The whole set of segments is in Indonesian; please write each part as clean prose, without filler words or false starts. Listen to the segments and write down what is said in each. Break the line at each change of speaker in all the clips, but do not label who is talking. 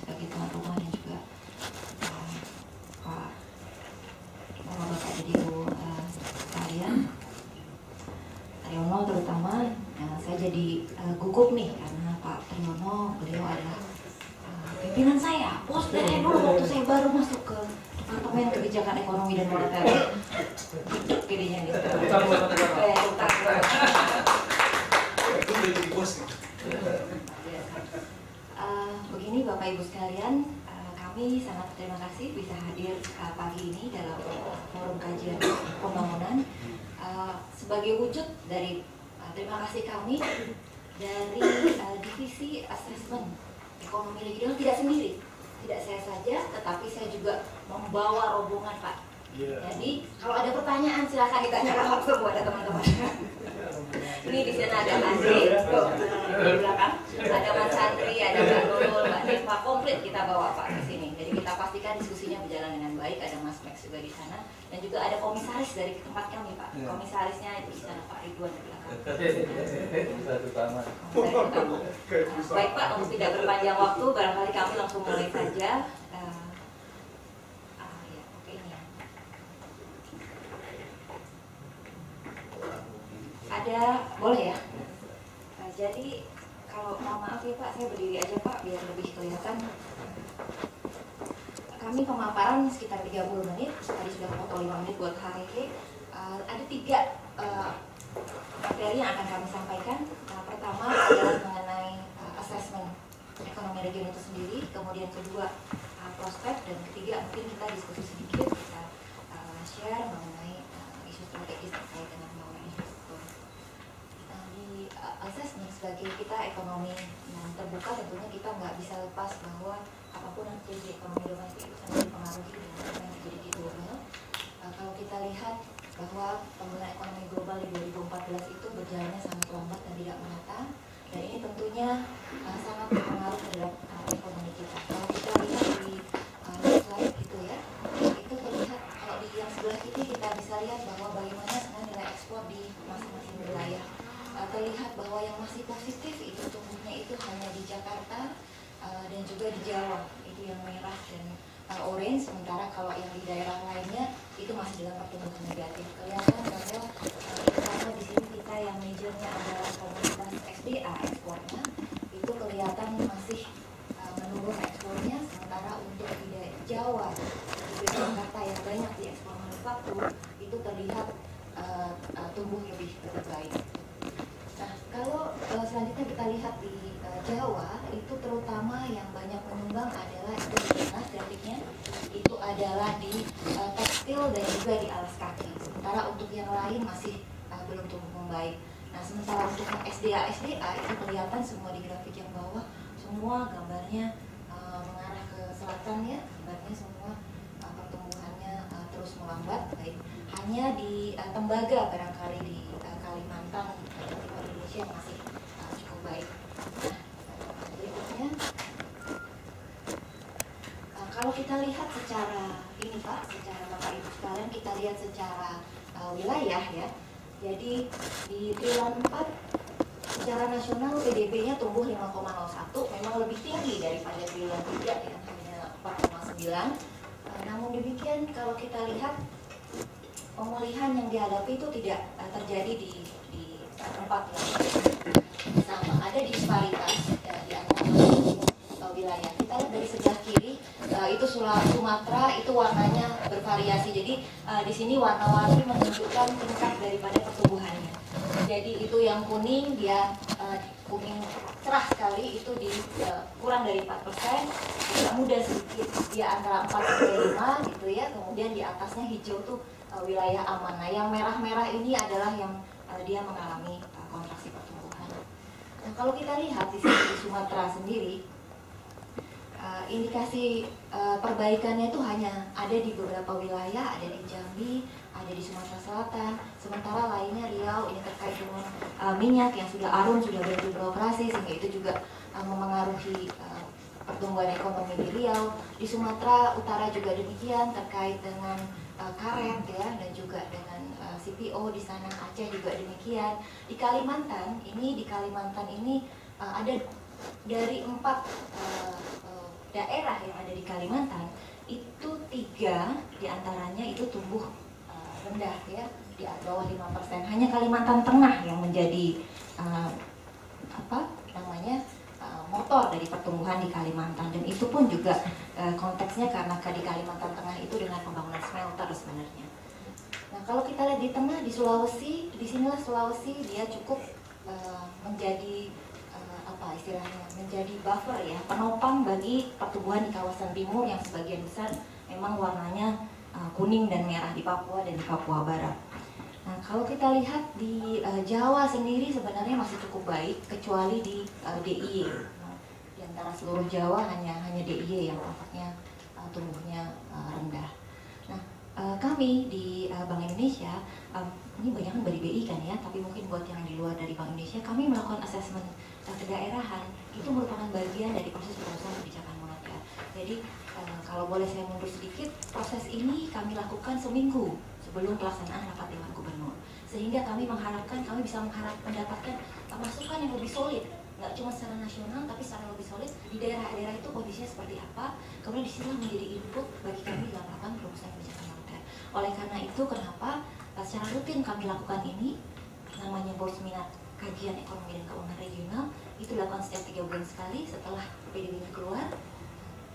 sebagai tuan rumah dan juga Pak Bapak dan Ibu sekalian, Triyono terutama, saya jadi gugup nih karena Pak Triyono beliau adalah pimpinan saya, bos dari dulu waktu saya baru masuk ke Departemen Kebijakan Ekonomi dan Moneter. Jadinya nih. Begini Bapak Ibu sekalian, kami sangat terima kasih bisa hadir pagi ini dalam forum kajian pembangunan sebagai wujud dari terima kasih kami dari divisi asesmen ekonomi regional tidak sendiri, tidak saya saja, tetapi saya juga membawa rombongan Pak. Jadi kalau ada pertanyaan silakan ditanyakan langsung kepada teman-teman. Ini di sana ada Andri, di belakang ada Mas Andri, ada Mbak Nurul, Mbak Deva, komplit kita bawa Pak ke sini. Jadi kita pastikan diskusinya berjalan dengan baik. Ada Mas Max juga di sana dan juga ada komisaris dari tempat kami Pak. Komisarisnya itu di sana Pak Ridwan di belakang. Baik Pak, untuk tidak berpanjang waktu, barangkali kami langsung mulai saja. Ada, boleh ya? Jadi kalau maaf ya Pak, saya berdiri aja Pak biar lebih kelihatan. Kami pemaparan sekitar 30 menit, tadi sudah foto 5 menit buat HRG. Ada 3 materi yang akan kami sampaikan. Pertama adalah mengenai asesmen ekonomi region itu sendiri, kemudian kedua prospek, dan ketiga mungkin kita diskusi sedikit, kita share mengenai isu strategis terkait dengan pembangunan infrastruktur. Asesmen sebagai kita ekonomi yang terbuka, tentunya kita nggak bisa lepas bahwa apapun yang terjadi ekonomi domestik itu sangat dipengaruhi dengan apa yang terjadi di global. Kalau kita lihat bahwa pembangunan ekonomi global di 2014 itu berjalannya sangat lambat dan tidak merata, dan ini tentunya sangat berpengaruh terhadap ekonomi kita. Kalau kita lihat di slide itu ya, itu terlihat kalau di yang sebelah kiri kita bisa lihat bahwa bagaimana sebenarnya nilai ekspor di masing-masing wilayah. Terlihat bahwa yang masih positif itu tumbuhnya itu hanya di Jakarta dan juga di Jawa, itu yang merah dan orange, sementara kalau yang di daerah lainnya itu masih dalam pertumbuhan negatif. Kelihatan bahwa karena di sini kita yang majornya adalah komoditas SDA ekspornya, itu kelihatan masih menurun ekspornya, sementara untuk di Jawa, di Jakarta yang banyak di ekspor manufaktur itu terlihat tumbuh lebih baik. Nah, kalau selanjutnya kita lihat di Jawa, itu terutama yang banyak menyumbang adalah itu di tengah grafiknya, itu adalah di tekstil dan juga di alas kaki. Sementara untuk yang lain masih belum tumbuh membaik. Nah, sementara untuk SDA itu kelihatan semua di grafik yang bawah, semua gambarnya mengarah ke selatan ya, gambarnya semua pertumbuhannya terus melambat. Baik, hanya di tembaga barangkali di Kalimantan Indonesia masih cukup baik. Nah, berikutnya kalau kita lihat secara ini Pak, secara Bapak Ibu sekalian, kita lihat secara wilayah ya. Jadi di triwulan 4 secara nasional PDB-nya tumbuh 5,01, memang lebih tinggi daripada triwulan 3 yang hanya 4,9. Namun demikian kalau kita lihat pemulihan yang dihadapi itu tidak terjadi di tempat yang sama, ada disparitas di antara wilayah. Kita lihat dari sebelah kiri itu Sumatera, itu warnanya bervariasi. Jadi di sini warna-warni menunjukkan tingkat daripada pertumbuhannya. Jadi itu yang kuning, dia kuning cerah sekali, itu di kurang dari 4%, agak muda sedikit, dia antara 4 sampai 5 gitu ya. Kemudian di atasnya hijau tuh wilayah aman. Nah, yang merah-merah ini adalah yang dia mengalami kontraksi pertumbuhan. Nah, kalau kita lihat di sini di Sumatera sendiri, indikasi perbaikannya itu hanya ada di beberapa wilayah, ada di Jambi, ada di Sumatera Selatan, sementara lainnya Riau. Ini terkait dengan minyak yang sudah Arum sudah berhenti beroperasi, sehingga itu juga memengaruhi pertumbuhan ekonomi di Riau. Di Sumatera Utara juga demikian, terkait dengan karet ya, dan juga dengan CPO di sana. Aceh juga demikian. Di Kalimantan ini ada dari 4 daerah daerah yang ada di Kalimantan itu 3 diantaranya itu tumbuh rendah ya, di bawah 5%. Hanya Kalimantan Tengah yang menjadi motor dari pertumbuhan di Kalimantan, dan itu pun juga konteksnya karena di Kalimantan Tengah itu dengan pembangunan smelter sebenarnya. Nah, kalau kita lihat di tengah, di Sulawesi, disinilah Sulawesi dia cukup menjadi istilahnya menjadi buffer ya, penopang bagi pertumbuhan di kawasan timur yang sebagian besar memang warnanya kuning dan merah di Papua dan di Papua Barat. Nah, kalau kita lihat di Jawa sendiri sebenarnya masih cukup baik, kecuali di DIY. Nah, di antara seluruh Jawa hanya DIY yang tampaknya tumbuhnya rendah. Nah, kami di Bank Indonesia, ini banyak kan dari BI kan ya, tapi mungkin buat yang di luar dari Bank Indonesia, kami melakukan asesmen kedaerahan itu merupakan bagian dari proses perusahaan kebijakan moneter. Jadi kalau boleh saya mundur sedikit, proses ini kami lakukan seminggu sebelum pelaksanaan rapat Dewan Gubernur, sehingga kami bisa mendapatkan masukan yang lebih solid, nggak cuma secara nasional tapi secara lebih solid di daerah-daerah itu kondisinya seperti apa, kemudian disinilah menjadi input bagi kami dalam melakukan perumusan kebijakan moneter. Oleh karena itu, kenapa secara rutin kami lakukan ini, namanya Board Minat Kajian Ekonomi dan Keuangan Regional, itu dilakukan setiap 3 bulan sekali setelah PDB-nya keluar.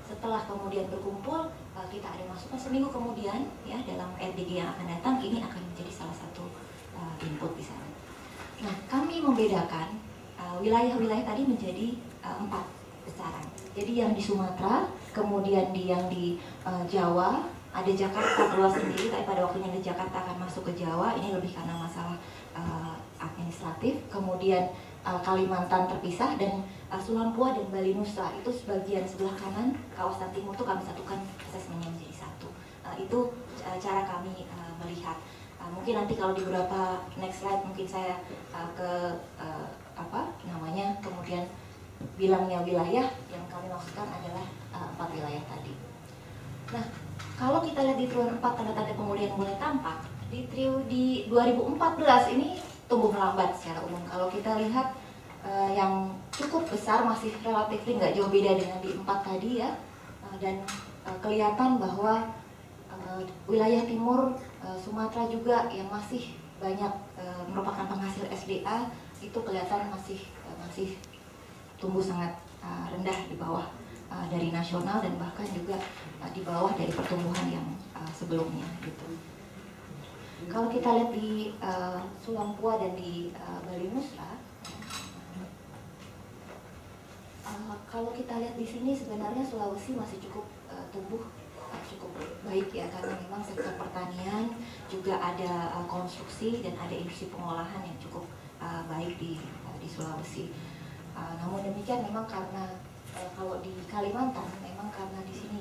Setelah kemudian berkumpul, kita ada masukan seminggu kemudian ya, dalam RDG yang akan datang ini akan menjadi salah satu input di sana. Nah, kami membedakan wilayah-wilayah tadi menjadi 4 besaran. Jadi yang di Sumatera, kemudian yang di Jawa, ada Jakarta keluar sendiri, tapi pada waktunya di Jakarta akan masuk ke Jawa, ini lebih karena masalah administratif. Kemudian Kalimantan terpisah, dan Sulampua dan Bali Nusa itu sebagian sebelah kanan kawasan timur itu kami satukan asesmennya menjadi satu. Itu cara kami melihat. Mungkin nanti kalau di beberapa next slide mungkin saya kemudian bilangnya wilayah, yang kami maksudkan adalah 4 wilayah tadi. Nah, kalau kita lihat di triwulan 4 tanda-tanda pemulihan mulai tampak, di 2014 ini tumbuh melambat secara umum. Kalau kita lihat yang cukup besar masih relatif nggak jauh beda dengan di 4 tadi ya, dan kelihatan bahwa wilayah timur Sumatera juga yang masih banyak merupakan penghasil SDA itu kelihatan masih tumbuh sangat rendah di bawah dari nasional, dan bahkan juga di bawah dari pertumbuhan yang sebelumnya gitu. Kalau kita lihat di Sulampua dan di Bali Nusa, kalau kita lihat di sini sebenarnya Sulawesi masih cukup tumbuh cukup baik ya, karena memang sektor pertanian juga ada konstruksi dan ada industri pengolahan yang cukup baik di Sulawesi. Namun demikian memang karena kalau di Kalimantan memang karena di sini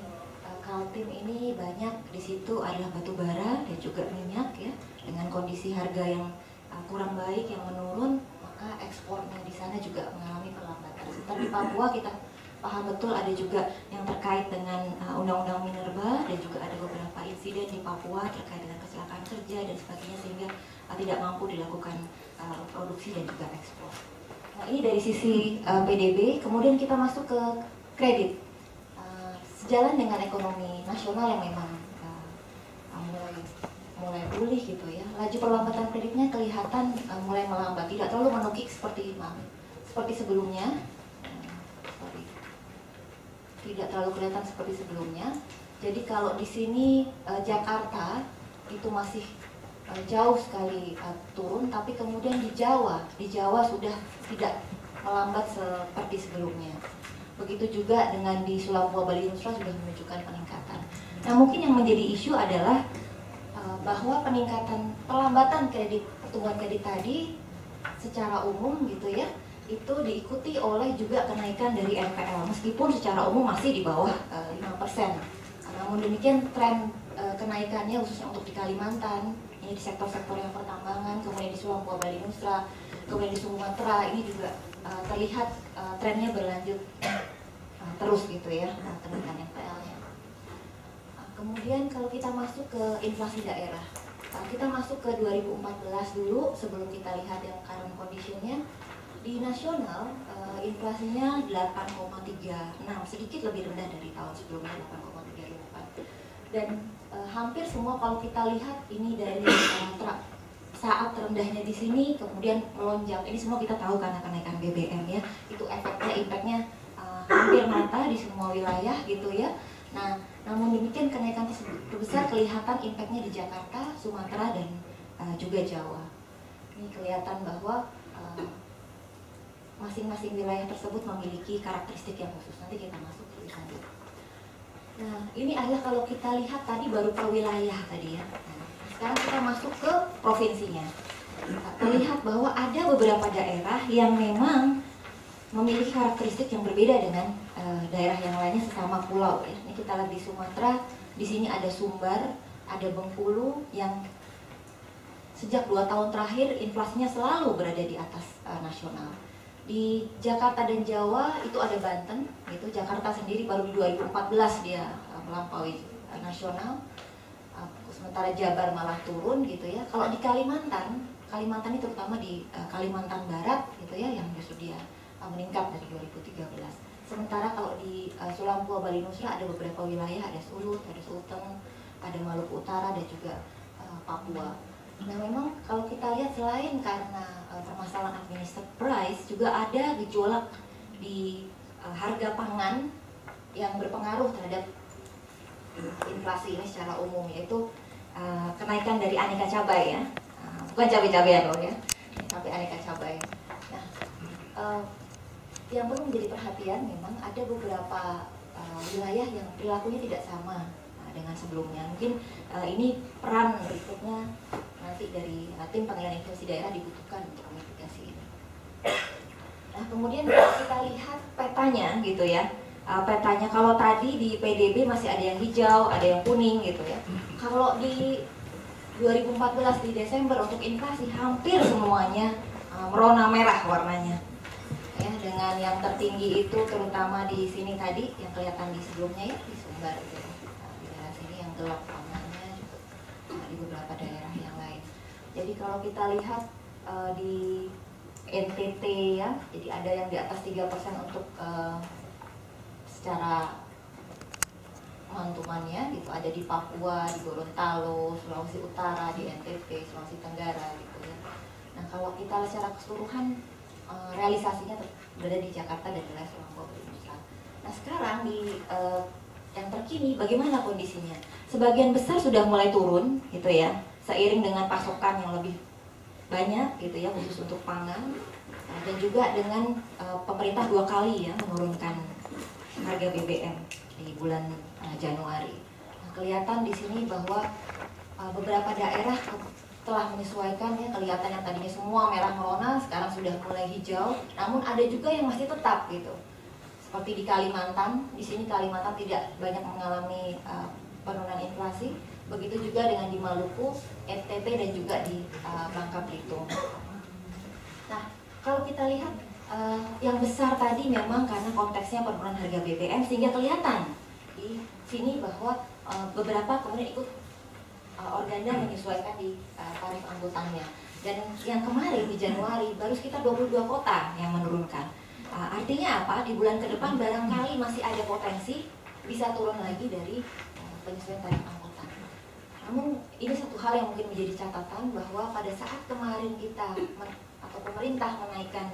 Kaltim ini banyak, di situ adalah batu bara dan juga minyak ya, dengan kondisi harga yang kurang baik yang menurun, maka ekspornya di sana juga mengalami perlambatan. Tapi di Papua kita paham betul ada juga yang terkait dengan undang-undang minerba, dan juga ada beberapa insiden di Papua terkait dengan kecelakaan kerja dan sebagainya, sehingga tidak mampu dilakukan produksi dan juga ekspor. Nah, ini dari sisi PDB. Kemudian kita masuk ke kredit. Sejalan dengan ekonomi nasional yang memang mulai pulih gitu ya, laju perlambatan kreditnya kelihatan mulai melambat, tidak terlalu menukik seperti sebelumnya, tidak terlalu kelihatan seperti sebelumnya. Jadi kalau di sini Jakarta itu masih jauh sekali turun, tapi kemudian di Jawa sudah tidak melambat seperti sebelumnya. Begitu juga dengan di Sulampua, Bali Nusa sudah menunjukkan peningkatan. Nah, mungkin yang menjadi isu adalah bahwa pelambatan pertumbuhan kredit tadi secara umum gitu ya, itu diikuti oleh juga kenaikan dari NPL, meskipun secara umum masih di bawah 5%. Namun demikian tren kenaikannya khususnya untuk di Kalimantan, ini di sektor-sektor yang pertambangan, kemudian di Sulampua, Bali Nusa, kemudian di Sumatera, ini juga terlihat trennya berlanjut terus gitu ya, kenaikan NPL-nya. Kemudian kalau kita masuk ke inflasi daerah, kita masuk ke 2014 dulu sebelum kita lihat yang current condition-nya. Di nasional inflasinya 8,36, sedikit lebih rendah dari tahun sebelumnya 8,34. Dan hampir semua kalau kita lihat ini dari saat terendahnya di sini kemudian melonjak. Ini semua kita tahu karena kenaikan BBM ya. Itu efeknya, impactnya hampir merata di semua wilayah gitu ya. Nah, namun demikian kenaikan terbesar kelihatan impactnya di Jakarta, Sumatera dan juga Jawa. Ini kelihatan bahwa masing-masing wilayah tersebut memiliki karakteristik yang khusus. Nanti kita masuk lebih lanjut. Nah, ini adalah kalau kita lihat tadi baru per wilayah tadi ya. Nah, sekarang kita masuk ke provinsinya. Terlihat bahwa ada beberapa daerah yang memang memiliki karakteristik yang berbeda dengan daerah yang lainnya sesama pulau ya. Ini kita lihat di Sumatera, di sini ada Sumbar, ada Bengkulu yang sejak 2 tahun terakhir inflasinya selalu berada di atas nasional. Di Jakarta dan Jawa itu ada Banten, gitu. Jakarta sendiri baru di 2014 dia melampaui nasional, sementara Jabar malah turun, gitu ya. Kalau di Kalimantan ini terutama di Kalimantan Barat, gitu ya, yang justru dia meningkat dari 2013. Sementara kalau di Sulampua, Bali Nusra ada beberapa wilayah, ada Sulut, ada Sulteng, ada Maluku Utara dan juga Papua. Nah, memang kalau kita lihat selain karena permasalahan administered price, juga ada gejolak di harga pangan yang berpengaruh terhadap inflasi ini secara umum, yaitu kenaikan dari aneka cabai ya, bukan cabai-cabean loh ya, tapi aneka cabai. Nah, yang perlu menjadi perhatian memang ada beberapa wilayah yang perilakunya tidak sama dengan sebelumnya. Mungkin ini peran berikutnya nanti dari tim pengendalian inflasi daerah dibutuhkan untuk mitigasi ini. Nah, kemudian kita lihat petanya gitu ya. Petanya kalau tadi di PDB masih ada yang hijau, ada yang kuning gitu ya. Kalau di 2014 di Desember untuk inflasi hampir semuanya merona merah warnanya. Ya, dengan yang tertinggi itu terutama di sini tadi yang kelihatan di sebelumnya ya, di Sumbar gitu. Di daerah sini yang gelap warnanya juga di beberapa daerah yang lain. Jadi kalau kita lihat di NTT ya, jadi ada yang di atas 3% untuk secara mantumannya gitu, ada di Papua, di Gorontalo, Sulawesi Utara, di NTT, Sulawesi Tenggara gitu ya. Nah, kalau kita secara keseluruhan realisasinya berada di Jakarta dan wilayah Sulampua, Bali Nusra. Nah, sekarang di yang terkini bagaimana kondisinya? Sebagian besar sudah mulai turun gitu ya, seiring dengan pasokan yang lebih banyak gitu ya, khusus untuk pangan, dan juga dengan pemerintah 2 kali ya menurunkan harga BBM di bulan Januari. Nah, kelihatan di sini bahwa beberapa daerah telah menyesuaikan ya, kelihatan yang tadinya semua merah merona sekarang sudah mulai hijau, namun ada juga yang masih tetap gitu. Seperti di Kalimantan, di sini Kalimantan tidak banyak mengalami penurunan inflasi. Begitu juga dengan di Maluku, NTT dan juga di Bangka Belitung. Nah, kalau kita lihat yang besar tadi memang karena konteksnya penurunan harga BBM sehingga kelihatan di sini bahwa beberapa kemudian ikut organda menyesuaikan di tarif angkutannya. Dan yang kemarin di Januari baru sekitar 22 kota yang menurunkan. Artinya apa? Di bulan ke depan barangkali masih ada potensi bisa turun lagi dari penyesuaian tarif angkutan. Namun ini satu hal yang mungkin menjadi catatan bahwa pada saat kemarin kita atau pemerintah menaikkan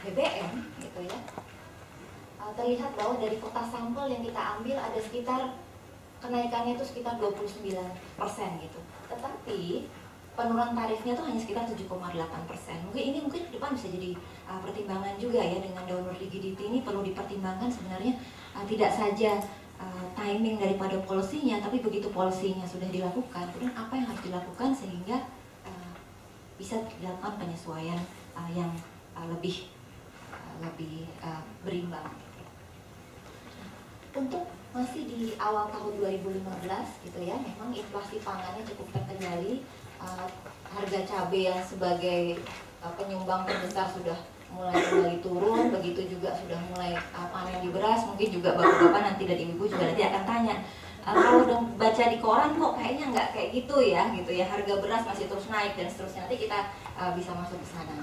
BBM gitu ya, terlihat bahwa dari kota sampel yang kita ambil ada sekitar kenaikannya itu sekitar 29% gitu. Tetapi penurunan tarifnya itu hanya sekitar 7,8%. Mungkin ke depan bisa jadi pertimbangan juga ya, dengan downward liquidity ini perlu dipertimbangkan sebenarnya tidak saja timing daripada polisinya, tapi begitu polisinya sudah dilakukan, kemudian apa yang harus dilakukan sehingga bisa dilakukan penyesuaian yang lebih berimbang. Untuk masih di awal tahun 2015 gitu ya, memang inflasi pangannya cukup terkendali. Harga cabai yang sebagai penyumbang terbesar sudah mulai kembali turun, begitu juga sudah mulai panen di beras. Mungkin juga bapak-bapak nanti dan ibu juga nanti akan tanya, kalau udah baca di koran kok kayaknya nggak kayak gitu ya, harga beras masih terus naik dan seterusnya. Nanti kita bisa masuk ke sana.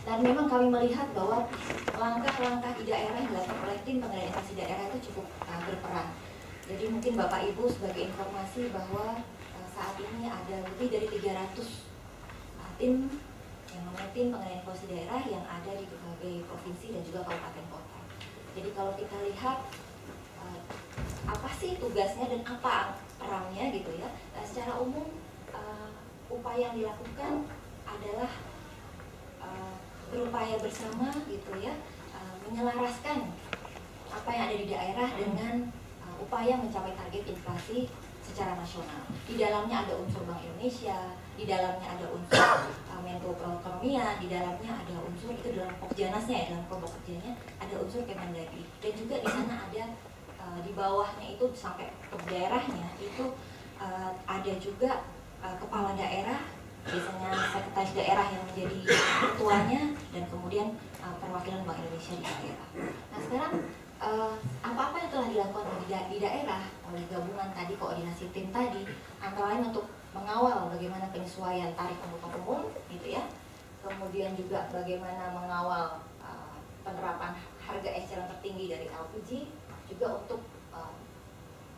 Dan memang kami melihat bahwa langkah-langkah di daerah yang dilakukan oleh tim pengendalian inflasi daerah itu cukup berperan. Jadi mungkin Bapak Ibu sebagai informasi bahwa saat ini ada lebih dari 300 tim yang namanya tim pengendalian inflasi daerah yang ada di berbagai provinsi dan juga kabupaten kota. Jadi kalau kita lihat apa sih tugasnya dan apa perannya gitu ya, secara umum upaya yang dilakukan adalah berupaya bersama gitu ya, menyelaraskan apa yang ada di daerah dengan upaya mencapai target inflasi secara nasional. Di dalamnya ada unsur Bank Indonesia, di dalamnya ada unsur Menko Perekonomian, di dalamnya ada unsur, itu dalam pokjanasnya ya, dalam kelompok kerjanya ada unsur Kemendagri, dan juga di sana ada di bawahnya itu sampai ke daerahnya itu ada juga kepala daerah, biasanya sekretaris daerah yang menjadi ketuanya, dan kemudian perwakilan Bank Indonesia di daerah. Nah sekarang apa-apa yang telah dilakukan di daerah oleh gabungan tadi, koordinasi tim tadi, antara lain untuk mengawal bagaimana penyesuaian tarif angkutan umum gitu ya, kemudian juga bagaimana mengawal penerapan harga eceran tertinggi dari LPG, juga untuk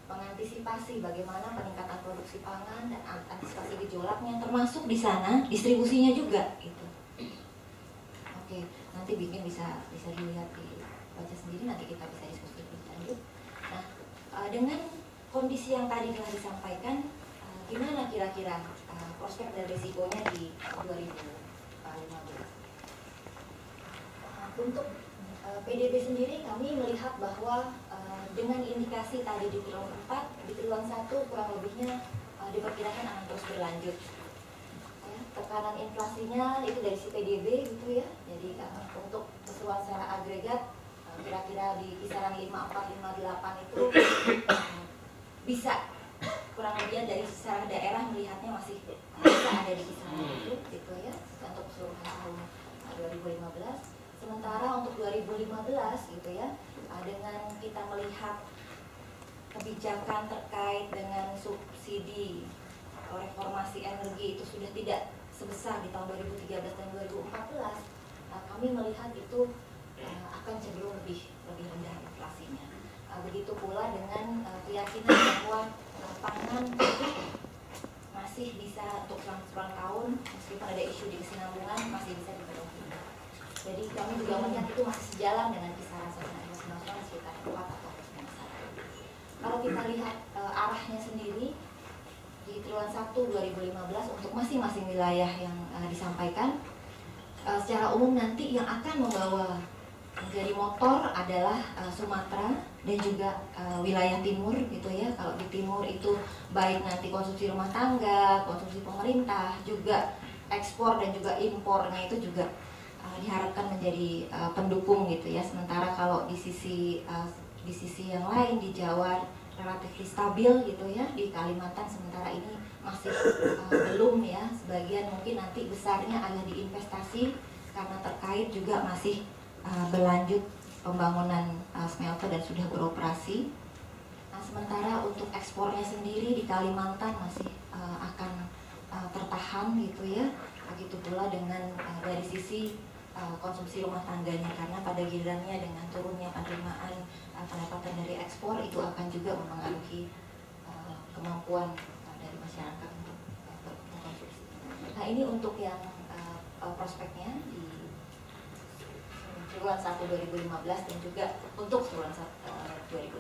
mengantisipasi bagaimana peningkatan produksi pangan dan antisipasi gejolaknya, termasuk di sana distribusinya juga gitu. Oke, nanti bikin bisa dilihat dibaca sendiri, nanti kita bisa diskusi lebih lanjut. Nah, dengan kondisi yang tadi telah disampaikan, gimana kira-kira prospek dan risikonya di 2015? Untuk PDB sendiri kami melihat bahwa dengan indikasi tadi di triwulan 4, di triwulan 1 kurang lebihnya diperkirakan akan terus berlanjut. Ya, tekanan inflasinya itu dari si PDB gitu ya. Jadi untuk keseluruhan secara agregat kira-kira di kisaran 54-58 itu bisa kurang lebih dari secara daerah melihatnya masih bisa ada di kisaran itu gitu ya, untuk seluruh tahun 2015. Sementara untuk 2015 gitu ya, dengan kita melihat kebijakan terkait dengan subsidi reformasi energi itu sudah tidak sebesar di tahun 2013 dan 2014, kami melihat itu akan cenderung lebih rendah inflasinya. Begitu pula dengan keyakinan bahwa pangan masih bisa untuk selama tahun, meskipun ada isu di kesinambungan, masih bisa dipenuhi. Jadi kami juga melihat itu masih sejalan dengan kisaran sasaran inflasi nasional sekitar 4 atau 5%. Kalau kita lihat arahnya sendiri di triwulan 1 2015 untuk masing-masing wilayah yang disampaikan, secara umum nanti yang akan membawa menjadi motor adalah Sumatera dan juga wilayah timur gitu ya. Kalau di timur itu baik nanti konsumsi rumah tangga, konsumsi pemerintah, juga ekspor dan juga impornya itu juga diharapkan menjadi pendukung gitu ya. Sementara kalau di sisi yang lain di Jawa relatif stabil gitu ya, di Kalimantan sementara ini masih belum ya, sebagian mungkin nanti besarnya ada di investasi karena terkait juga masih berlanjut pembangunan smelter dan sudah beroperasi. Nah, sementara untuk ekspornya sendiri di Kalimantan masih akan tertahan gitu ya. Begitu pula dengan dari sisi konsumsi rumah tangganya, karena pada gilirannya dengan turunnya penerimaan pendapatan dari ekspor itu akan juga mempengaruhi kemampuan dari masyarakat untuk berkonsumsi. Nah ini untuk yang prospeknya di triwulan 1 2015 dan juga untuk triwulan 2015.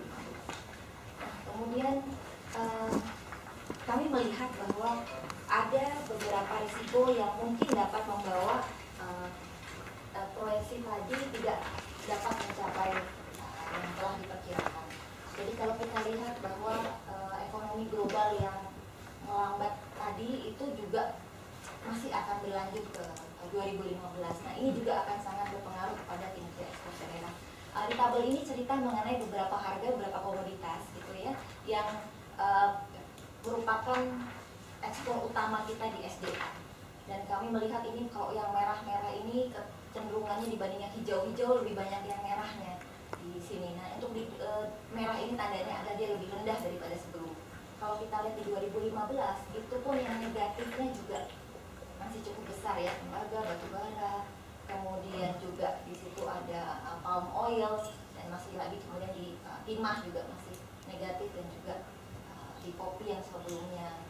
Nah, kemudian kami melihat bahwa ada beberapa risiko yang mungkin dapat membawa proyeksi tadi tidak dapat mencapai yang telah diperkirakan. Jadi kalau kita lihat bahwa ekonomi global yang melambat tadi itu juga masih akan berlanjut ke 2015. Nah ini juga akan sangat berpengaruh kepada kinerja ekspor daerah. Di tabel ini cerita mengenai beberapa harga, beberapa komoditas gitu ya, yang merupakan ekspor utama kita di SDA. Dan kami melihat ini kalau yang merah-merah ini kecenderungannya dibanding yang hijau-hijau lebih banyak yang merahnya di sini. Nah untuk di merah ini tandanya ada dia lebih rendah daripada sebelum. Kalau kita lihat di 2015 itu pun yang negatifnya juga masih cukup besar ya, tembaga, batu bara, kemudian juga di situ ada palm oil, dan masih lagi kemudian di timah juga masih negatif, dan juga di kopi yang sebelumnya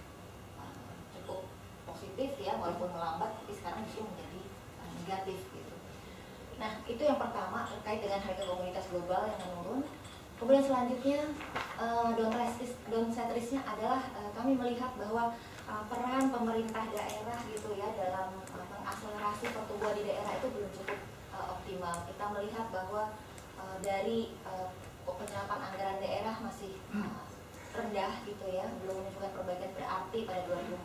cukup positif ya, walaupun melambat, tapi sekarang justru menjadi negatif gitu. Nah, itu yang pertama terkait dengan harga komoditas global yang menurun. Kemudian selanjutnya downside risk-nya adalah kami melihat bahwa peran pemerintah daerah gitu ya dalam mengakselerasi pertumbuhan di daerah itu belum cukup optimal. Kita melihat bahwa dari penyerapan anggaran daerah masih rendah gitu ya, belum menunjukkan perbaikan berarti pada 2014.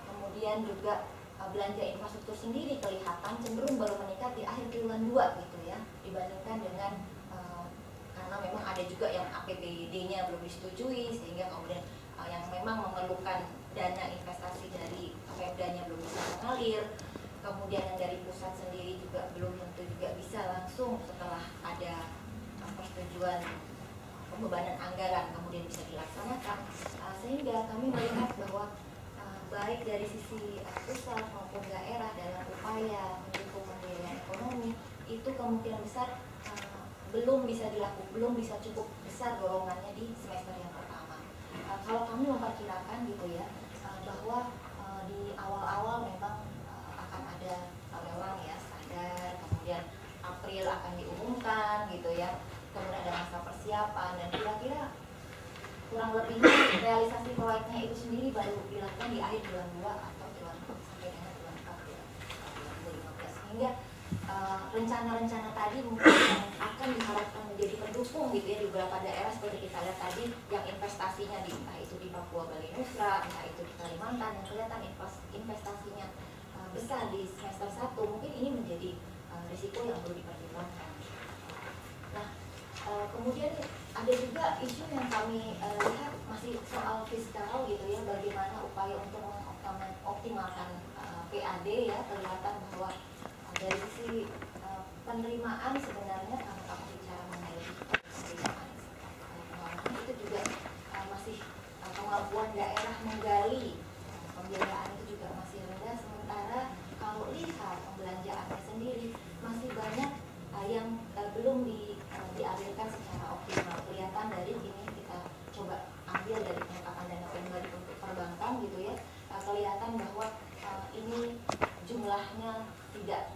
Kemudian juga belanja infrastruktur sendiri kelihatan cenderung baru meningkat di akhir triwulan 2 gitu ya, dibandingkan dengan karena memang ada juga yang APBD-nya belum disetujui, sehingga kemudian yang memang memerlukan dana investasi dari Pemdanya belum bisa mengalir. Kemudian yang dari pusat sendiri juga belum tentu juga bisa langsung setelah ada persetujuan pembebanan anggaran kemudian bisa dilaksanakan. Sehingga kami melihat bahwa baik dari sisi pusat maupun daerah dalam upaya mendukung pembiayaan ekonomi itu kemungkinan besar belum bisa cukup besar dorongannya di semester yang pertama. Kalau kami memperkirakan gitu ya, bahwa di awal-awal memang akan ada lelang ya standar, kemudian April akan diumumkan gitu ya, kemudian ada masa persiapan, dan kira-kira kurang lebihnya realisasi proyeknya itu sendiri baru dilakukan di akhir bulan 2 atau sampai dengan bulan 4 ya, 2015. Sehingga rencana-rencana tadi mungkin akan diharapkan menjadi pendukung gitu ya di beberapa daerah seperti kita lihat tadi, yang investasinya di entah itu di Papua Bali Nusra, entah itu di Kalimantan, yang kelihatan investasinya besar di semester 1, mungkin ini menjadi risiko yang perlu dipertimbangkan. Nah, kemudian ada juga isu yang kami lihat masih soal fiskal gitu ya, bagaimana upaya untuk mengoptimalkan PAD ya, kelihatan bahwa dari sisi penerimaan sebenarnya kalau kamu bicara mengenai penerimaan itu juga masih kemampuan daerah menggali pembiayaan itu juga masih rendah, sementara kalau lihat pembelanjaannya sendiri masih banyak yang belum dialirkan secara optimal. Kelihatan dari ini kita coba ambil dari penetapan dana pribadi untuk perbankan gitu ya, kelihatan bahwa ini jumlahnya tidak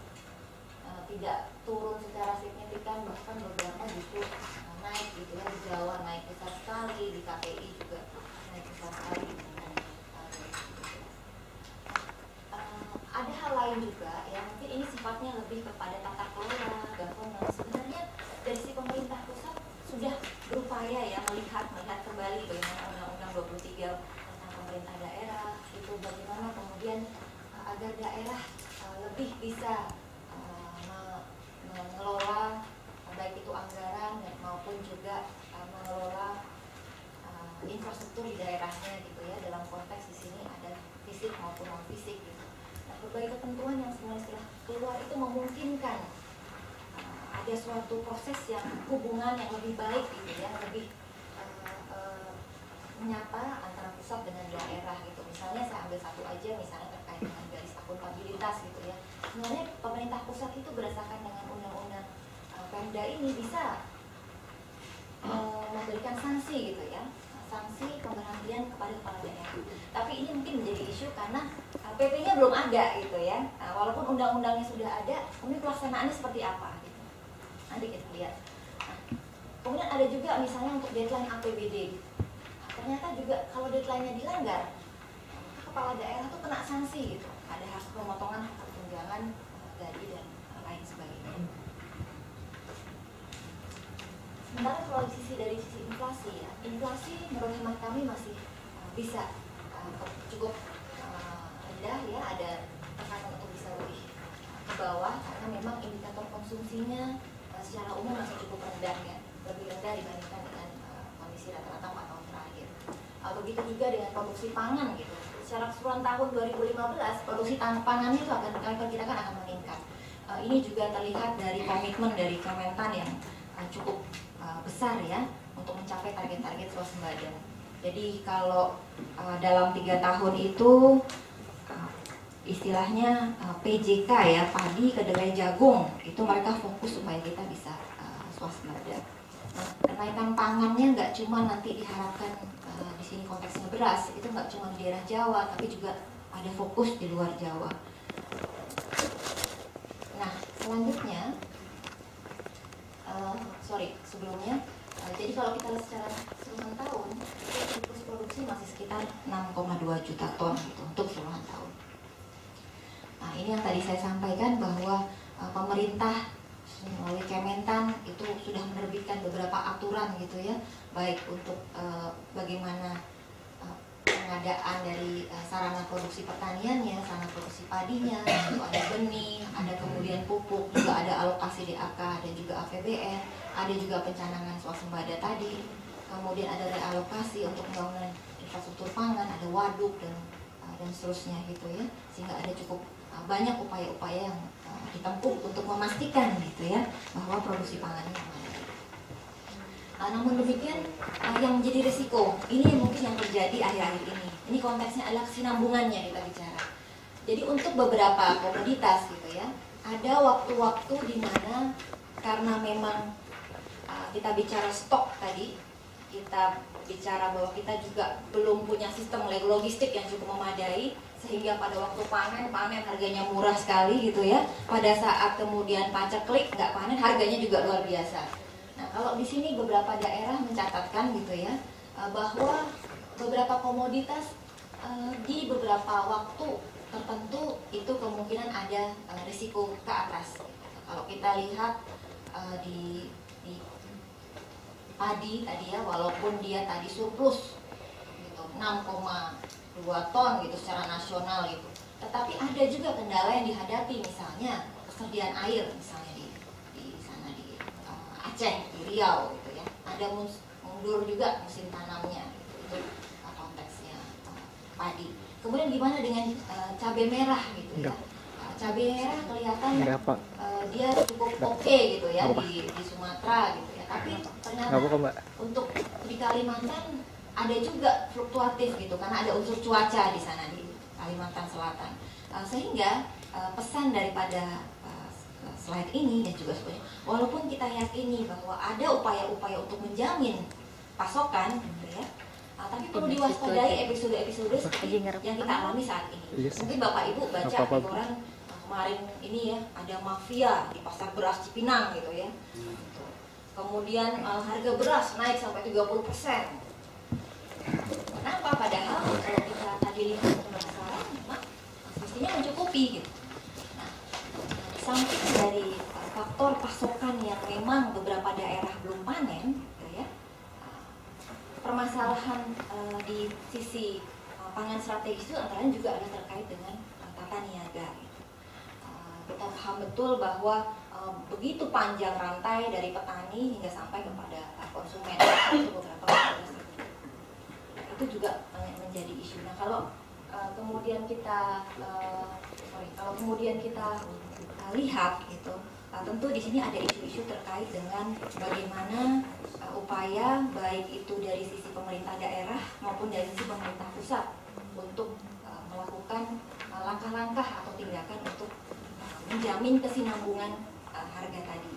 turun secara signifikan, bahkan beberapa justru naik gitu ya, di Jawa naik besar sekali, di KPI juga naik besar sekali. Ada hal lain juga yang mungkin ini sifatnya lebih kepada tata kelola, governance. Sebenarnya dari si pemerintah pusat sudah berupaya ya melihat kembali bagaimana Undang-Undang 23 tentang pemerintah daerah itu, bagaimana kemudian agar daerah lebih bisa mengelola baik itu anggaran maupun juga mengelola infrastruktur di daerahnya gitu ya, dalam konteks di sini ada fisik maupun non fisik gitu. Nah, berbagai ketentuan yang sebenarnya setelah keluar itu memungkinkan ada suatu proses yang hubungan yang lebih baik gitu ya, lebih menyapa antara pusat dengan daerah gitu. Misalnya saya ambil satu aja, misalnya terkait dengan garis akuntabilitas gitu ya. Sebenarnya pemerintah pusat itu berdasarkan dengan undang-undang Pemda ini bisa memberikan sanksi gitu ya, sanksi pemberhentian kepada kepala daerah. Tapi ini mungkin menjadi isu karena PP-nya belum ada gitu ya. Walaupun undang-undangnya sudah ada, kemudian pelaksanaannya seperti apa gitu. Nanti kita lihat. Kemudian ada juga misalnya untuk deadline APBD. Ternyata juga kalau deadline-nya dilanggar, kepala daerah tuh kena sanksi gitu. Ada hak pemotongan hak tunjangan, gaji dan lain sebagainya. Sementara kalau dari sisi inflasi ya, inflasi menurut hemat kami masih bisa cukup rendah ya, ada tekanan untuk bisa lebih ke bawah karena memang indikator konsumsinya secara umum masih cukup rendah ya, lebih rendah dibandingkan dengan kondisi rata-rata 4 tahun terakhir. Begitu juga dengan produksi pangan gitu. Secara keseluruhan tahun 2015 produksi pangan itu akan kami perkirakan akan meningkat. Ini juga terlihat dari komitmen dari Kementan yang cukup besar ya untuk mencapai target-target swasembada. Jadi kalau dalam 3 tahun itu istilahnya PJK ya, padi, kedelai, jagung, itu mereka fokus supaya kita bisa swasembada. Nah, kenaikan pangannya nggak cuma nanti diharapkan di sini konteksnya beras, itu nggak cuma di daerah Jawa, tapi juga ada fokus di luar Jawa. Nah, selanjutnya, sebelumnya, jadi kalau kita lihat secara keseluruhan tahun, siklus produksi masih sekitar 6,2 juta ton gitu untuk keseluruhan tahun. Nah, ini yang tadi saya sampaikan bahwa pemerintah melalui Kementan itu sudah menerbitkan beberapa aturan gitu ya, baik untuk bagaimana pengadaan dari sarana produksi pertaniannya, sarana produksi padinya, itu ada benih, ada kemudian pupuk, juga ada alokasi DAK, ada juga APBN, ada juga pencanangan swasembada tadi, kemudian ada realokasi untuk pembangunan infrastruktur pangan, ada waduk dan seterusnya gitu ya, sehingga ada cukup banyak upaya-upaya yang ditempuh untuk memastikan gitu ya bahwa produksi pangannya aman. Namun demikian yang menjadi risiko ini mungkin yang terjadi akhir-akhir ini. Ini konteksnya adalah kesinambungannya kita bicara. Jadi untuk beberapa komoditas gitu ya, ada waktu-waktu di mana karena memang kita bicara stok tadi, kita bicara bahwa kita juga belum punya sistem logistik yang cukup memadai, sehingga pada waktu panen harganya murah sekali gitu ya. Pada saat kemudian paceklik nggak panen, harganya juga luar biasa. Nah, kalau di sini beberapa daerah mencatatkan gitu ya, bahwa beberapa komoditas di beberapa waktu tertentu itu kemungkinan ada risiko ke atas. Kalau kita lihat di padi tadi ya, walaupun dia tadi surplus gitu, 6,2 ton gitu secara nasional gitu, tetapi ada juga kendala yang dihadapi, misalnya kesediaan air, misalnya di sana di Aceh, di Riau gitu ya, ada mundur juga musim tanamnya gitu, itu konteksnya padi. Kemudian gimana dengan cabai merah gitu ya, cabai merah kelihatan dia cukup oke gitu ya di Sumatera gitu ya, tapi ternyata untuk di Kalimantan ada juga fluktuatif gitu karena ada unsur cuaca di sana di Kalimantan Selatan, sehingga pesan daripada slide ini dan juga sebagainya, walaupun kita yakini bahwa ada upaya-upaya untuk menjamin pasokan gitu ya, tapi perlu diwaspadai episode-episode seperti yang kita alami saat ini. Mungkin Bapak Ibu baca di koran kemarin ini ya, ada mafia di pasar beras Cipinang gitu ya. Kemudian harga beras naik sampai 30%. Kenapa? Padahal kalau kita tadi lihat pemasaran memang mestinya mencukupi gitu. Nah, samping dari faktor pasokan yang memang beberapa daerah belum panen gitu ya, permasalahan di sisi pangan strategis itu antara lain juga ada terkait dengan tata niaga gitu. Kita paham betul bahwa begitu panjang rantai dari petani hingga sampai kepada konsumen itu beberapa itu juga menjadi isu. Nah, kalau kemudian kita lihat gitu, tentu di sini ada isu-isu terkait dengan bagaimana upaya baik itu dari sisi pemerintah daerah maupun dari sisi pemerintah pusat untuk melakukan langkah-langkah atau tindakan untuk menjamin kesinambungan harga tadi.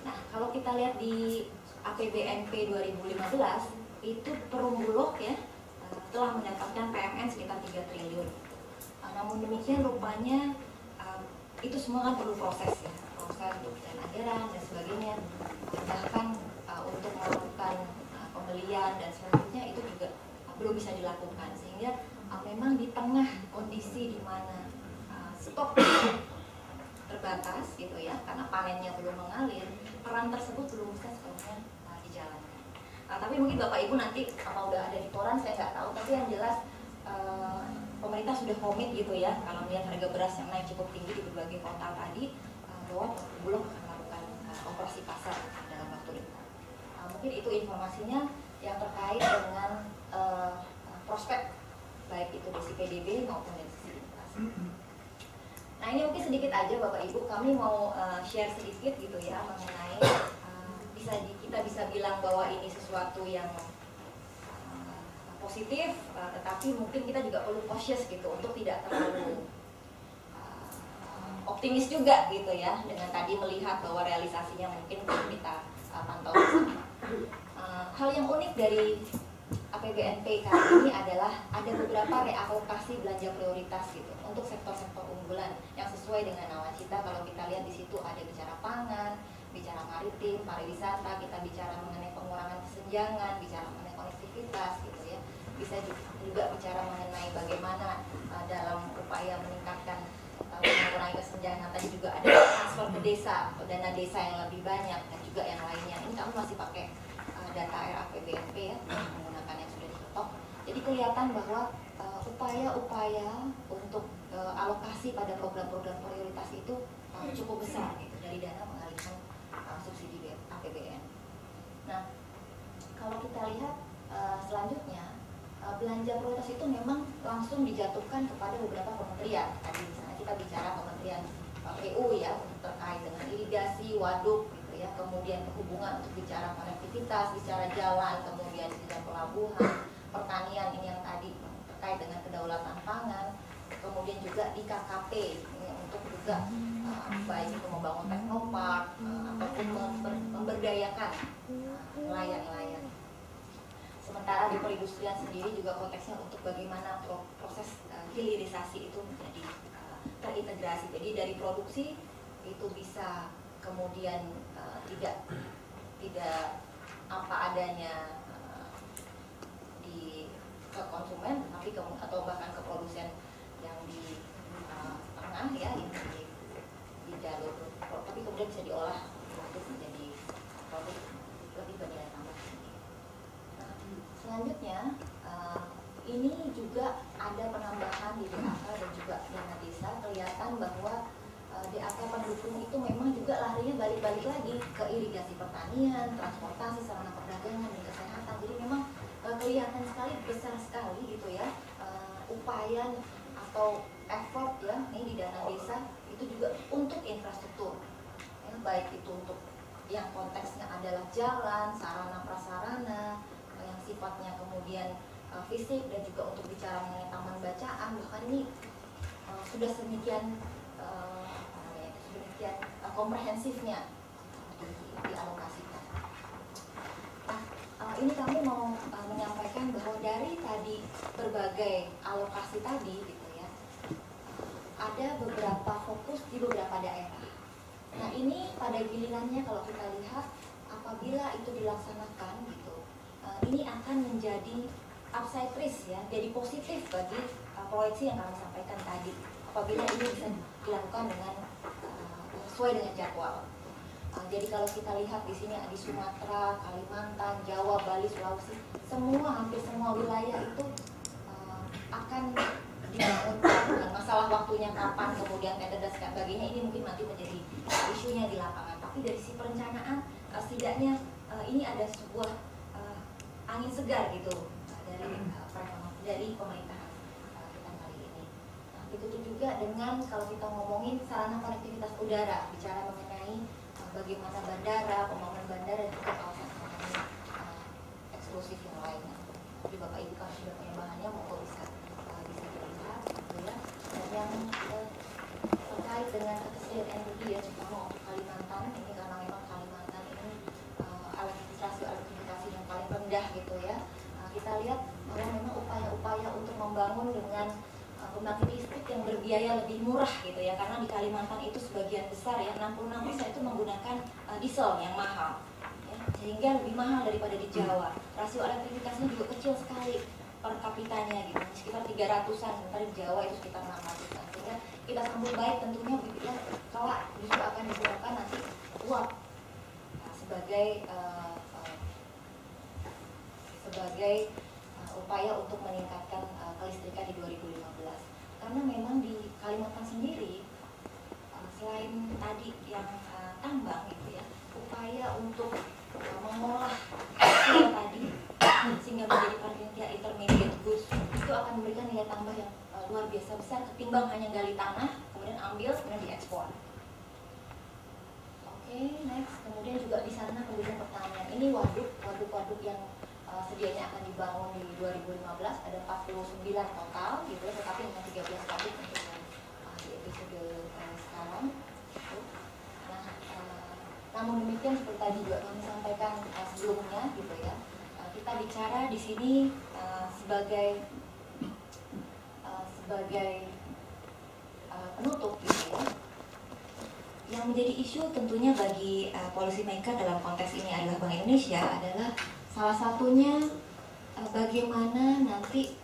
Nah, kalau kita lihat di APBNP 2015 itu Perum Bulog ya telah mendapatkan PMN sekitar 3 triliun. Namun demikian rupanya itu semua kan perlu proses ya, proses dan anggaran dan sebagainya. Bahkan untuk melakukan pembelian dan selanjutnya itu juga belum bisa dilakukan, sehingga memang di tengah kondisi di mana stok terbatas gitu ya, karena panennya belum mengalir, peran tersebut belum bisa sepenuhnya dijalankan. Tapi mungkin Bapak Ibu nanti apa udah ada di koran saya nggak tahu, tapi yang jelas pemerintah sudah komit gitu ya, kalau melihat harga beras yang naik cukup tinggi di berbagai kota tadi, bahwa Bulog akan melakukan operasi pasar dalam waktu dekat. Mungkin itu informasinya yang terkait dengan prospek baik itu dari PDB maupun dari sisi inflasi. Nah, ini mungkin sedikit aja Bapak Ibu, kami mau share sedikit gitu ya mengenai kita bisa bilang bahwa ini sesuatu yang positif, tetapi mungkin kita juga perlu cautious gitu untuk tidak terlalu optimis juga gitu ya, dengan tadi melihat bahwa realisasinya mungkin belum kita pantau bersama. Hal yang unik dari APBNP kali ini adalah ada beberapa realokasi belanja prioritas gitu untuk sektor-sektor unggulan yang sesuai dengan nawacita. Kalau kita lihat di situ ada bicara pangan, bicara maritim, pariwisata, kita bicara mengenai pengurangan kesenjangan, bicara mengenai konektivitas gitu ya. Bisa juga bicara mengenai bagaimana dalam upaya meningkatkan mengurangi kesenjangan. Tadi juga ada transfer ke desa atau dana desa yang lebih banyak dan juga yang lainnya. Ini kami masih pakai data RAPBNP ya, menggunakan yang sudah diketok. Jadi kelihatan bahwa upaya-upaya untuk alokasi pada program-program prioritas itu cukup besar gitu, dari dana mengalihkan subsidi APBN. Nah, kalau kita lihat selanjutnya, belanja prioritas itu memang langsung dijatuhkan kepada beberapa kementerian. Tadi misalnya kita bicara kementerian PU ya, terkait dengan irigasi, waduk gitu ya, kemudian perhubungan untuk bicara konektivitas, bicara jalan, kemudian bicara pelabuhan, pertanian ini yang tadi terkait dengan kedaulatan pangan, kemudian juga di KKP ini untuk juga baik itu membangun teknopark ataupun memberdayakan nelayan-nelayan. Sementara di perindustrian sendiri juga konteksnya untuk bagaimana proses hilirisasi itu menjadi terintegrasi. Jadi dari produksi itu bisa kemudian tidak apa adanya ke konsumen, tapi atau bahkan ke produsen yang di tengah ya, di jalur, tapi kemudian bisa diolah untuk menjadi produk lebih bernilai tambah. Selanjutnya ini juga ada penambahan di DAK dan juga dana desa. Kelihatan bahwa DAK pendukung itu memang juga larinya balik-balik lagi ke irigasi pertanian, transportasi, sarana perdagangan, dan kesehatan. Jadi memang kelihatan sekali, besar sekali gitu ya, upaya atau effort ya ini di dana desa itu juga untuk infrastruktur ya, baik itu untuk yang konteksnya adalah jalan, sarana prasarana yang sifatnya kemudian fisik, dan juga untuk bicara mengenai taman bacaan. Bahkan ini sudah sedemikian komprehensifnya dialokasikan. Nah, ini kami mau menyampaikan bahwa dari tadi berbagai alokasi tadi gitu ya, ada beberapa fokus di beberapa daerah. Nah, ini pada gilirannya kalau kita lihat apabila itu dilaksanakan gitu, ini akan menjadi upside risk ya, jadi positif bagi proyeksi yang kami sampaikan tadi apabila ini bisa dilakukan dengan sesuai dengan jadwal. Jadi kalau kita lihat di sini di Sumatera, Kalimantan, Jawa, Bali, Sulawesi, hampir semua wilayah itu akan dibangunkan. Dengan masalah waktunya kapan, kemudian tender dan sebagainya, ini mungkin nanti menjadi isunya di lapangan. Tapi dari sisi perencanaan, setidaknya ini ada sebuah angin segar gitu dari pemerintahan kita kali ini. Nah, begitu juga dengan kalau kita ngomongin sarana konektivitas udara, bicara mengenai bagaimana bandara, pembangunan bandara, dan juga kawasan ekonomi eksklusif yang lainnya. Jadi Bapak Ibu kalau sudah punya bahannya, monggo bisa dilihat gitu ya. Dan yang terkait dengan ketersediaan energi ya, terutama untuk Kalimantan ini, karena memang Kalimantan ini elektrifikasi yang paling rendah gitu ya. Kita lihat bahwa memang upaya-upaya untuk membangun dengan pembangkit listrik yang berbiaya lebih murah gitu ya, karena di Kalimantan itu sebagian besar ya, 66% itu menggunakan diesel yang mahal ya, sehingga lebih mahal daripada di Jawa. Rasio elektrifikasinya juga kecil sekali per kapitanya gitu, sekitar 300-an, sementara di Jawa itu sekitar 600-an. Sehingga kita sambut baik tentunya ya, kelak justru akan digunakan nanti uap sebagai upaya untuk meningkatkan kelistrikan di 2015. Karena memang di Kalimantan sendiri selain tadi yang tambang gitu ya, upaya untuk mengolah hasil tadi sehingga menjadi parentia intermediate goods itu akan memberikan nilai tambah yang luar biasa besar ketimbang hanya gali tanah kemudian ambil kemudian diekspor. Oke, next. Kemudian juga di sana kemudian pertanian, ini waduk yang sedianya akan dibangun di 2015, ada 49 total gitu, tetapi hanya 13 waduk untuk yang di episode sekarang. namun demikian seperti tadi juga kami sampaikan sebelumnya gitu ya, kita bicara di sini sebagai penutup gitu ya. Yang menjadi isu tentunya bagi policy maker dalam konteks ini adalah Bank Indonesia adalah salah satunya bagaimana nanti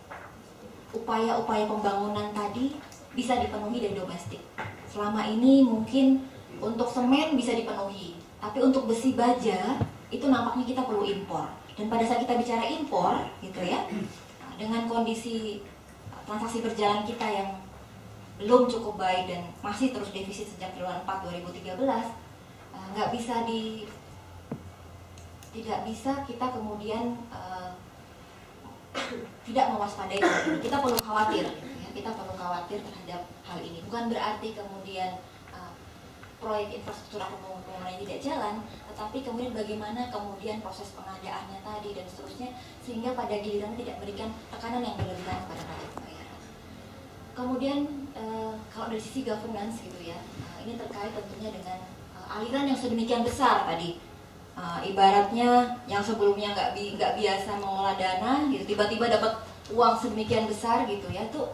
upaya-upaya pembangunan tadi bisa dipenuhi dari domestik. Selama ini mungkin untuk semen bisa dipenuhi, tapi untuk besi baja itu nampaknya kita perlu impor. Dan pada saat kita bicara impor gitu ya, dengan kondisi transaksi berjalan kita yang belum cukup baik dan masih terus defisit sejak triwulan 4 2013, tidak bisa kita kemudian tidak mewaspadai hal ini. Kita perlu khawatir, ya. Kita perlu khawatir terhadap hal ini. Bukan berarti kemudian proyek infrastruktur atau pembangunan tidak jalan, tetapi kemudian bagaimana kemudian proses pengadaannya tadi dan seterusnya, sehingga pada giliran tidak memberikan tekanan yang berlebihan kepada rakyat pembayaran. Kemudian kalau dari sisi governance gitu ya, ini terkait tentunya dengan aliran yang sedemikian besar tadi. Ibaratnya yang sebelumnya nggak biasa mengelola dana, gitu, tiba-tiba dapat uang sedemikian besar gitu ya, tuh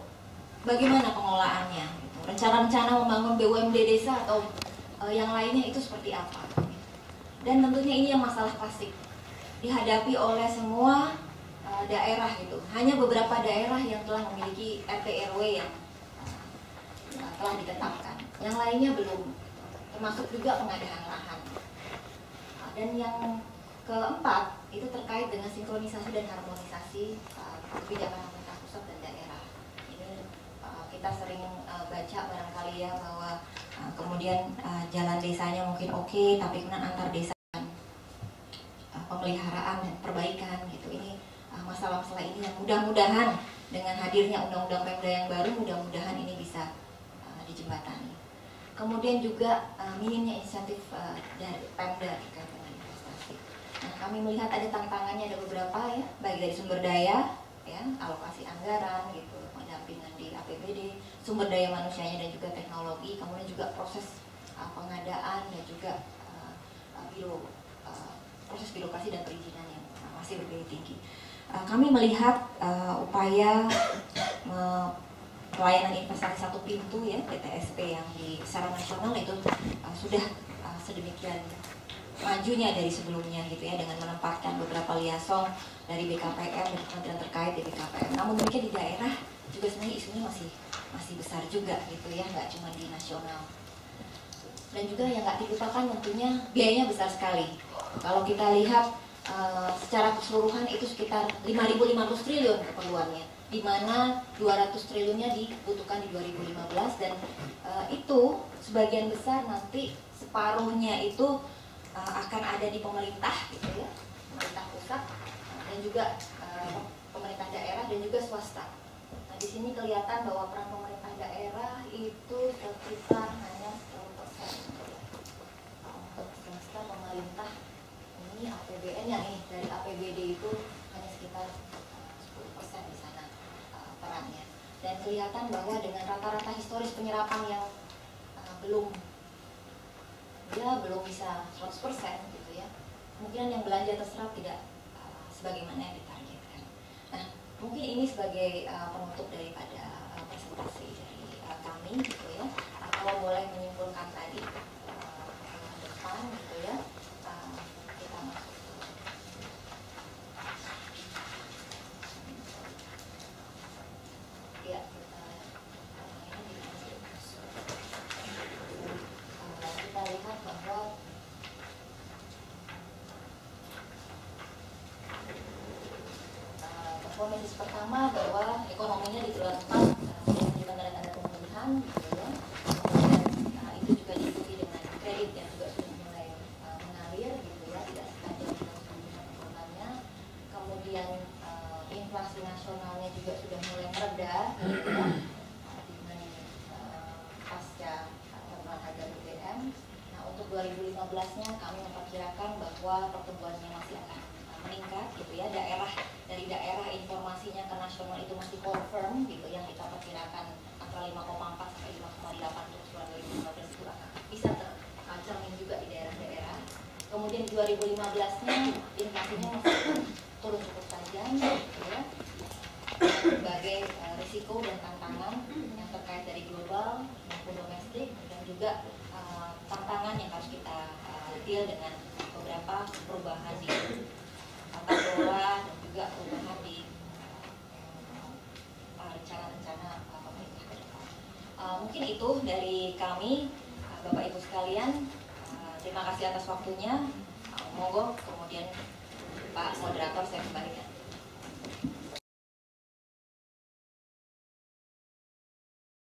bagaimana pengelolaannya? Gitu. Rencana-rencana membangun BUMD desa atau yang lainnya itu seperti apa? Dan tentunya ini yang masalah klasik dihadapi oleh semua daerah gitu. Hanya beberapa daerah yang telah memiliki RT RW yang telah ditetapkan, yang lainnya belum, termasuk juga pengadaan lahan. Dan yang keempat itu terkait dengan sinkronisasi dan harmonisasi kebijakan pemerintah pusat dan daerah. Ini kita sering baca barangkali ya bahwa kemudian jalan desanya mungkin oke, tapi kemudian antar desa pemeliharaan dan perbaikan gitu. Ini masalah-masalah ini yang mudah-mudahan dengan hadirnya undang-undang Pemda yang baru, mudah-mudahan ini bisa dijembatani. Kemudian juga minimnya insentif dari Pemda terkait dengan investasi. Nah, kami melihat ada tantangannya, ada beberapa ya, baik dari sumber daya, ya, alokasi anggaran gitu, pendampingan di APBD, sumber daya manusianya dan juga teknologi, kemudian juga proses pengadaan dan juga proses birokrasi dan perizinan yang masih berbiaya tinggi. Kami melihat upaya pelayanan investasi satu pintu ya, PTSP yang secara nasional itu sudah sedemikian majunya dari sebelumnya gitu ya, dengan menempatkan beberapa liaison dari BKPM dan kementerian terkait di BKPM. Namun demikian di daerah juga sebenarnya isunya masih besar juga gitu ya, nggak cuma di nasional. Dan juga yang nggak dilupakan tentunya biayanya besar sekali. Kalau kita lihat secara keseluruhan itu sekitar 5.500 triliun keperluannya, di mana 200 triliunnya dibutuhkan di 2015, dan itu sebagian besar nanti separuhnya itu akan ada di pemerintah gitu ya, pemerintah pusat dan juga pemerintah daerah dan juga swasta. Nah, di sini kelihatan bahwa peran pemerintah daerah itu sekitar hanya 10%. Untuk swasta pemerintah ini APBN-nya nih dari APBD itu hanya sekitar 10% di sana perannya. Dan kelihatan bahwa dengan rata-rata historis penyerapan yang belum bisa 100% gitu ya, kemungkinan yang belanja terserap tidak sebagaimana yang ditargetkan. Nah, mungkin ini sebagai penutup daripada presentasi dari kami gitu ya. Kalau boleh menyimpulkan tadi depan gitu ya, kita masuk ya, kita lihat bahwa performance pertama bahwa ekonominya di triwulan 4 menunjukkan tanda-tanda pemulihan gitu ya. Kemudian itu juga diikuti dengan kredit yang juga sudah mulai mengalir gitu ya, tidak setajam sebelumnya. Kemudian inflasi nasionalnya juga sudah mulai mereda gitu ya, dengan pasca penurunan harga BBM. Nah, untuk 2015-nya kami memperkirakan bahwa pertumbuhannya masih akan meningkat gitu ya. Dari daerah informasinya ke nasional itu masih confirm gitu, yang kita perkirakan antara 5,4 sampai 5,8 untuk 2015 itu bisa tercermin juga di daerah-daerah. 2015-nya inflasinya masih turun cukup tajam, gitu ya. Berbagai risiko dan tantangan yang terkait dari global maupun domestik, dan juga tantangan yang harus kita deal dengan beberapa perubahan di tata kelola dan juga perubahan di rencana-rencana pemerintah ke depan. Mungkin itu dari kami, Bapak Ibu sekalian. Terima kasih atas waktunya. Monggo kemudian Pak Moderator saya kembalikan.